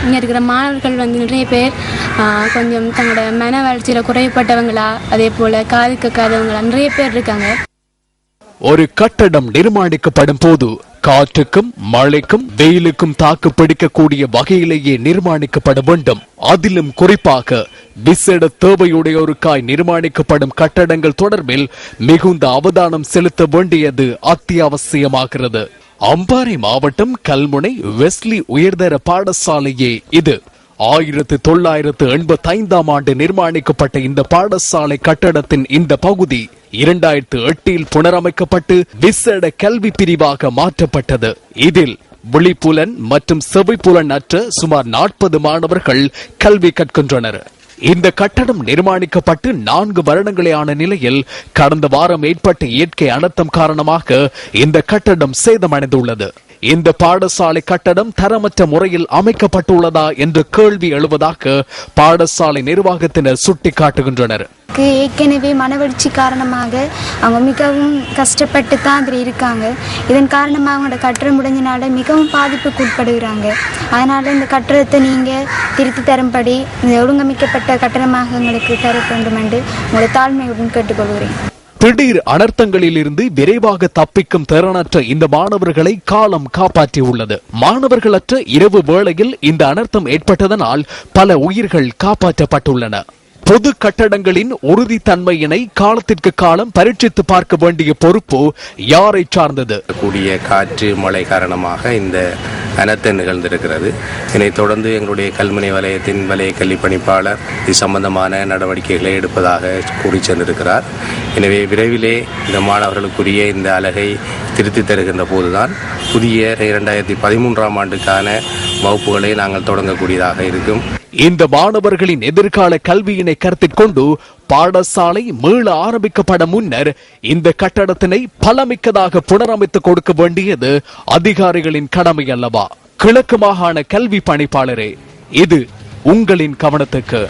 இங்கே இருக்கிற மாணவர்கள் நிறைய பேர் கொஞ்சம் தங்களோட மன வளர்ச்சியில் குறைப்பட்டவங்களா, அதே போல் காது கேட்காதவங்களா நிறைய பேர் இருக்காங்க. ஒரு கட்டடம் நிர்மாணிக்கப்படும் போது காற்றுக்கும் மழைக்கும் வெயிலுக்கும் தாக்கு பிடிக்கக்கூடிய வகையிலேயே நிர்மாணிக்கப்பட வேண்டும். அதிலும் குறிப்பாக விசேட தேவையுடையோருக்காய் நிர்மாணிக்கப்படும் கட்டடங்கள் தொடர்பில் மிகுந்த அவதானம் செலுத்த வேண்டியது அத்தியாவசியமாகிறது. அம்பாறை மாவட்டம் கல்முனை வெஸ்லி உயர்தர பாடசாலையே இது. 1985ஆம் ஆண்டு நிர்மாணிக்கப்பட்ட இந்த பாடசாலை கட்டடத்தின் இந்த பகுதி 2008இல் புனரமைக்கப்பட்டு விசேட கல்வி பிரிவாக மாற்றப்பட்டது. இதில் விழிப்புலன் மற்றும் செவிப்புலன் அற்ற சுமார் 40 மாணவர்கள் கல்வி கற்கின்றனர். இந்த கட்டடம் நிர்மாணிக்கப்பட்டு 4 வருடங்களே ஆன நிலையில் கடந்த வாரம் ஏற்பட்ட இயற்கை அனர்த்தம் காரணமாக இந்த கட்டடம் சேதமடைந்துள்ளது. இந்த பாடசாலை கட்டடம் தரமற்ற முறையில் அமைக்கப்பட்டுள்ளதா என்ற கேள்வி எழுவதாக பாடசாலை நிர்வாகத்தினர் சுட்டிக்காட்டுகின்றனர். ஏற்கனவே மனவளர்ச்சி காரணமாக அவங்க மிகவும் கஷ்டப்பட்டு தான் அதில் இருக்காங்க. இதன் காரணமாக அவங்களோட கட்டடம் முடிஞ்சனால மிகவும் பாதிப்புக்கு உட்படுகிறாங்க. அதனால் இந்த கட்டடத்தை நீங்கள் திருத்தி தரும்படி இந்த ஒழுங்கமைக்கப்பட்ட கட்டடமாக எங்களுக்கு தர வேண்டும் என்று உங்களை தாழ்மையுடன் கேட்டுக்கொள்கிறேன். திடீர் அனர்த்தங்களில் இருந்து விரைவாக தப்பிக்கும் திறனற்ற இந்த மாணவர்களை காலம் காப்பாற்றியுள்ளது. மாணவர்களற்ற இரவு வேளையில் இந்த அனர்த்தம் ஏற்பட்டதனால் பல உயிர்கள் காப்பாற்றப்பட்டுள்ளன. பொது கட்டடங்களின் உறுதித்தன்மையினை காலத்திற்கு காலம் பரீட்சித்து பார்க்க வேண்டிய பொறுப்பு யாரை சார்ந்தது? கூடிய காற்று மழை காரணமாக இந்த அனர்த்தம் நிகழ்ந்திருக்கிறது. இதனைத் தொடர்ந்து எங்களுடைய கல்முனை வலயத்தின் வலய கல்வி பணிப்பாளர் இது சம்பந்தமான நடவடிக்கைகளை எடுப்பதாக கூறி சென்றிருக்கிறார். எனவே விரைவிலே இந்த மாணவர்களுக்குரிய இந்த அலகை திருத்தி தருகின்ற போதுதான் புதிய 2013ஆம் ஆண்டுக்கான வகுப்புகளை நாங்கள் தொடங்கக்கூடியதாக இருக்கும். இந்த மாணவர்களின் எதிர்கால கல்வியினை கருத்தில் கொண்டு பாடசாலை மீள ஆரம்பிக்கப்பட முன்னர் இந்த கட்டடத்தினை பலமிக்கதாக புனரமைத்து கொடுக்க வேண்டியது அதிகாரிகளின் கடமை அல்லவா? கிழக்கு மாகாண கல்வி பணிப்பாளரே, இது உங்களின் கவனத்துக்கு.